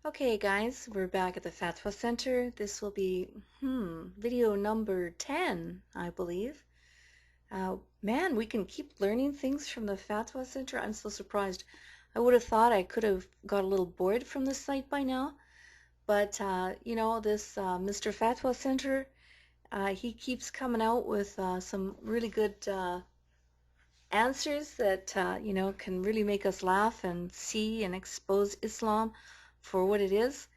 Okay guys, we're back at the FAtwA Center. This will be, video number 10, I believe. Man, we can keep learning things from the FAtwA Center. I'm so surprised. I would have thought I could have got a little bored from this site by now. But, this Mr. FAtwA Center, he keeps coming out with some really good answers that, can really make us laugh and see and expose Islam for what it is.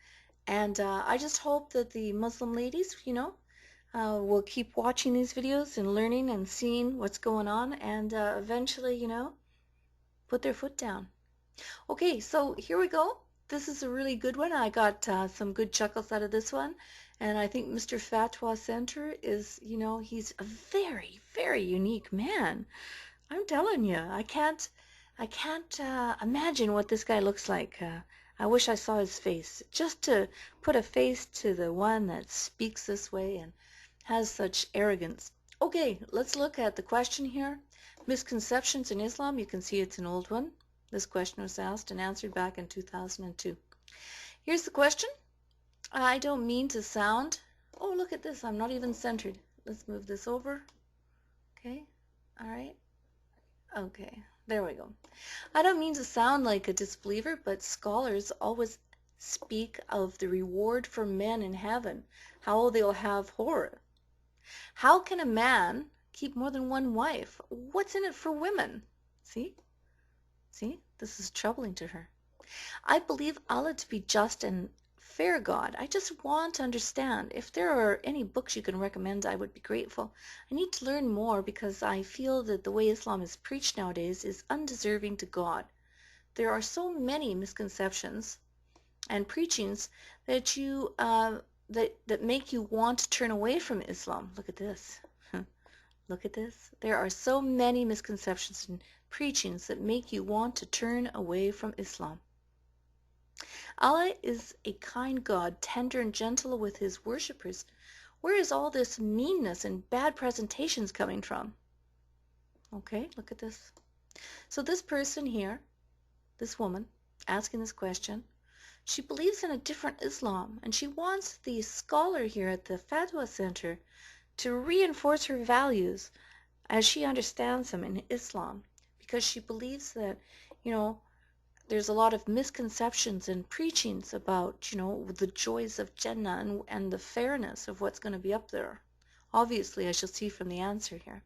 And I just hope that the Muslim ladies, will keep watching these videos and learning and seeing what's going on and eventually, put their foot down. Okay, so here we go. This is a really good one. I got some good chuckles out of this one. And I think Mr. FAtwA Center is, he's a very, very unique man. I'm telling you, I can't imagine what this guy looks like. I wish I saw his face, just to put a face to the one that speaks this way and has such arrogance. Okay, let's look at the question here. Misconceptions in Islam. You can see it's an old one. This question was asked and answered back in 2002. Here's the question. I don't mean to sound... Oh, look at this. I'm not even centered. Let's move this over. Okay, all right. Okay, there we go. I don't mean to sound like a disbeliever, but scholars always speak of the reward for men in heaven, how they'll have horror. How can a man keep more than one wife? What's in it for women? See? See? This is troubling to her. I believe Allah to be just and fair God. I just want to understand. If there are any books you can recommend, I would be grateful. I need to learn more because I feel that the way Islam is preached nowadays is undeserving to God. There are so many misconceptions and preachings that that make you want to turn away from Islam. Look at this. Look at this. There are so many misconceptions and preachings that make you want to turn away from Islam. Allah is a kind God, tender and gentle with his worshippers. Where is all this meanness and bad presentations coming from? Okay, look at this. So this person here, this woman, asking this question, she believes in a different Islam, and she wants the scholar here at the FAtwA Center to reinforce her values as she understands them in Islam, because she believes that, there's a lot of misconceptions and preachings about, the joys of Jannah and the fairness of what's going to be up there. Obviously, I shall see from the answer here.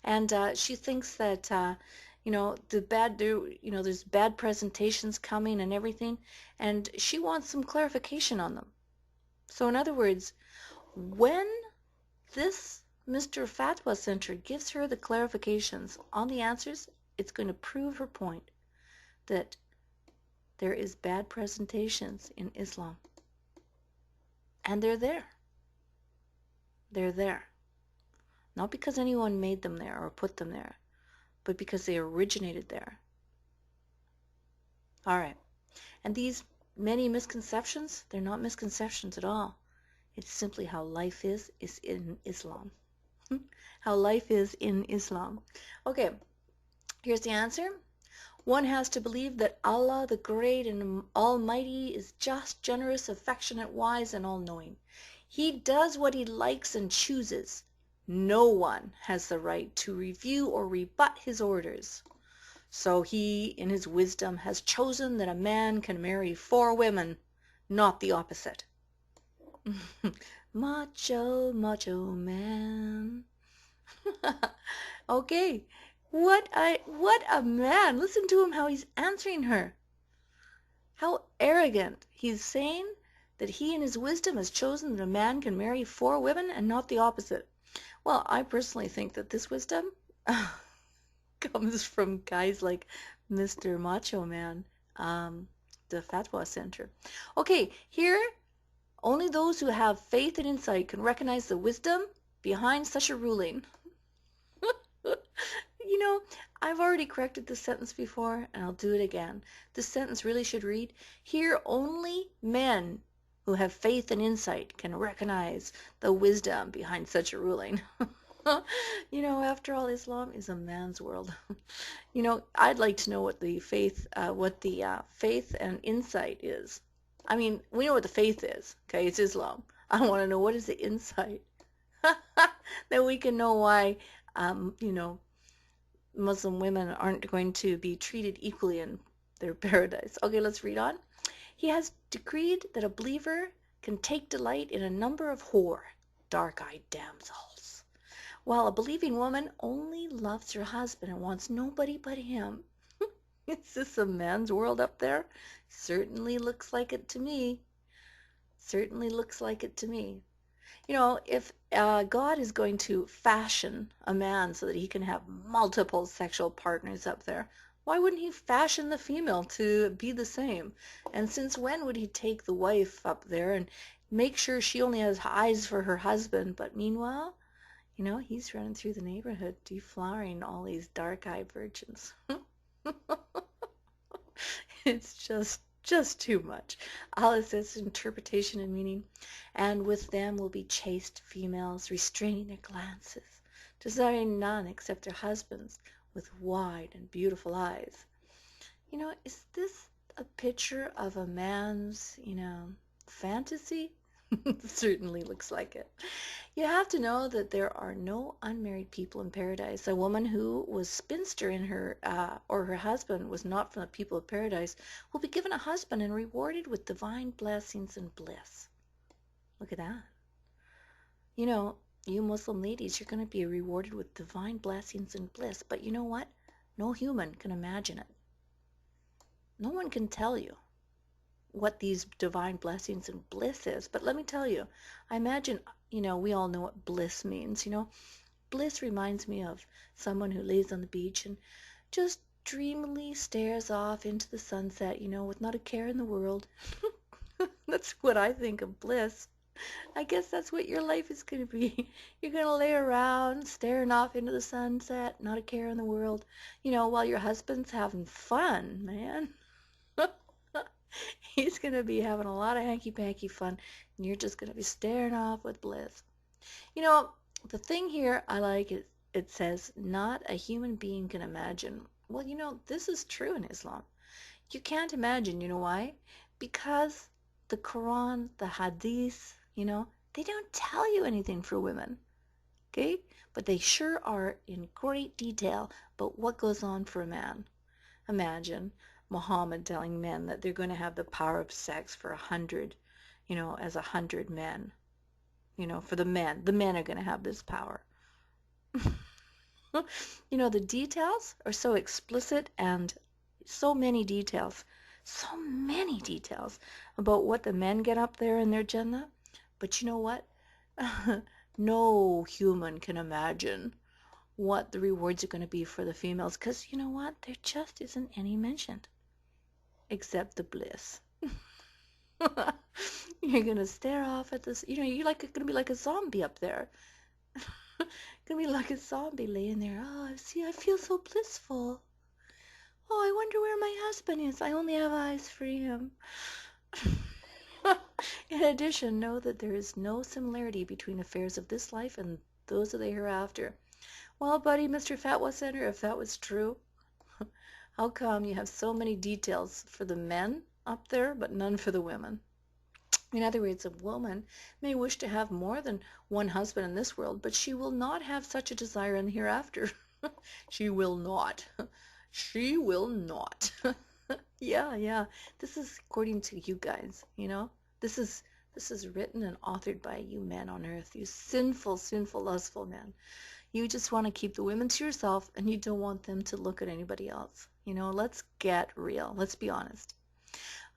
And she thinks that, there's bad presentations coming and everything, and she wants some clarification on them. So in other words, when this Mr. FAtwA Center gives her the clarifications on the answers, it's going to prove her point that there is bad presentations in Islam. And they're there. They're there. Not because anyone made them there or put them there, but because they originated there. All right. And these many misconceptions, they're not misconceptions at all. It's simply how life is in Islam. How life is in Islam. Okay, here's the answer. One has to believe that Allah, the Great and Almighty, is just, generous, affectionate, wise, and all-knowing. He does what he likes and chooses. No one has the right to review or rebut his orders. So he, in his wisdom, has chosen that a man can marry 4 women, not the opposite. Macho, macho man. Okay. What a man. Listen to him, how he's answering her. How arrogant. He's saying that he in his wisdom has chosen that a man can marry 4 women and not the opposite. Well, I personally think that this wisdom comes from guys like Mr. Macho Man, the FAtwA Center. Okay, here, only those who have faith and insight can recognize the wisdom behind such a ruling. I've already corrected this sentence before, and I'll do it again. This sentence really should read, here only men who have faith and insight can recognize the wisdom behind such a ruling. After all, Islam is a man's world. I'd like to know what the faith and insight is. I mean, we know what the faith is. Okay, it's Islam. I want to know what is the insight that we can know why, you know, Muslim women aren't going to be treated equally in their paradise. Okay, let's read on. He has decreed that a believer can take delight in a number of dark-eyed damsels, while a believing woman only loves her husband and wants nobody but him. Is this a man's world up there? Certainly looks like it to me. Certainly looks like it to me. You know, if God is going to fashion a man so that he can have multiple sexual partners up there, why wouldn't he fashion the female to be the same? And since when would he take the wife up there and make sure she only has eyes for her husband, but meanwhile, you know, he's running through the neighborhood deflowering all these dark-eyed virgins. It's just too much. All its interpretation and meaning. And with them will be chaste females, restraining their glances, desiring none except their husbands, with wide and beautiful eyes. You know, is this a picture of a man's, you know, fantasy? Certainly looks like it. You have to know that there are no unmarried people in paradise. A woman who was spinster in her, or her husband was not from the people of paradise, will be given a husband and rewarded with divine blessings and bliss. Look at that. You know, you Muslim ladies, you're going to be rewarded with divine blessings and bliss. But you know what? No human can imagine it. No one can tell you what these divine blessings and bliss is. But let me tell you, I imagine, you know, we all know what bliss means, you know. Bliss reminds me of someone who lays on the beach and just dreamily stares off into the sunset, you know, with not a care in the world. That's what I think of bliss. I guess that's what your life is going to be. You're going to lay around staring off into the sunset, not a care in the world, you know, while your husband's having fun, man. He's going to be having a lot of hanky-panky fun, and you're just going to be staring off with bliss. You know, the thing here I like is it says, not a human being can imagine. Well, you know, this is true in Islam. You can't imagine, you know why? Because the Quran, the Hadith, you know, they don't tell you anything for women, okay? But they sure are in great detail about what goes on for a man. Imagine Muhammad telling men that they're going to have the power of sex for 100, you know, as 100 men. You know, for the men. The men are going to have this power. You know, the details are so explicit and so many details about what the men get up there in their Jannah. But you know what? No human can imagine what the rewards are going to be for the females, because you know what? There just isn't any mentioned except the bliss. You're going to stare off at this, you know, you're like going to be like a zombie up there. Gonna be like a zombie laying there. Oh, see, I feel so blissful. Oh, I wonder where my husband is. I only have eyes for him. In addition, know that there is no similarity between affairs of this life and those of the hereafter. Well, buddy, Mr. FAtwA Center, if that was true, how come you have so many details for the men up there, but none for the women? In other words, a woman may wish to have more than one husband in this world, but she will not have such a desire in the hereafter. She will not. She will not. Yeah. This is according to you guys, you know? This is written and authored by you men on earth, you sinful, lustful men. You just want to keep the women to yourself, and you don't want them to look at anybody else. You know, let's get real. Let's be honest.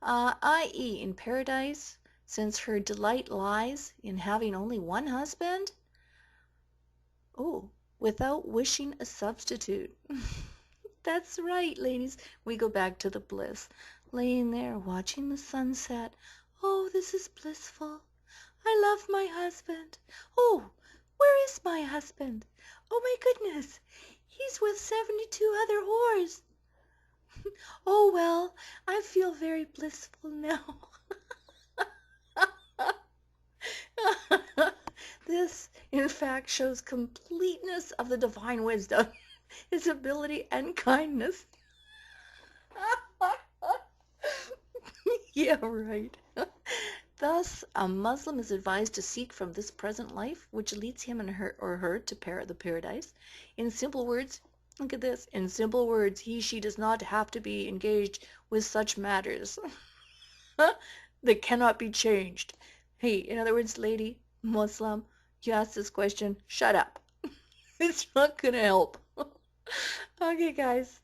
I.e., in paradise, since her delight lies in having only one husband, oh, without wishing a substitute. That's right, ladies. We go back to the bliss. Laying there watching the sunset. Oh, this is blissful. I love my husband. Oh, where is my husband? Oh my goodness, he's with 72 other whores. Oh well, I feel very blissful now. This, in fact, shows completeness of the divine wisdom, his ability and kindness. Yeah, right. Thus, a Muslim is advised to seek from this present life, which leads him and her or her to the paradise. In simple words, look at this. In simple words, she does not have to be engaged with such matters that cannot be changed. Hey, in other words, lady, Muslim, you ask this question, shut up. It's not gonna help. Okay, guys.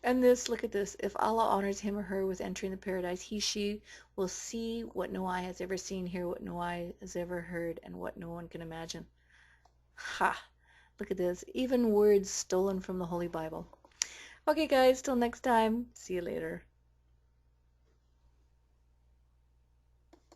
And this, look at this. If Allah honors him or her with entering the paradise, she will see what no eye has ever seen, hear what no eye has ever heard, and what no one can imagine. Ha! Look at this. Even words stolen from the Holy Bible. Okay, guys, till next time. See you later.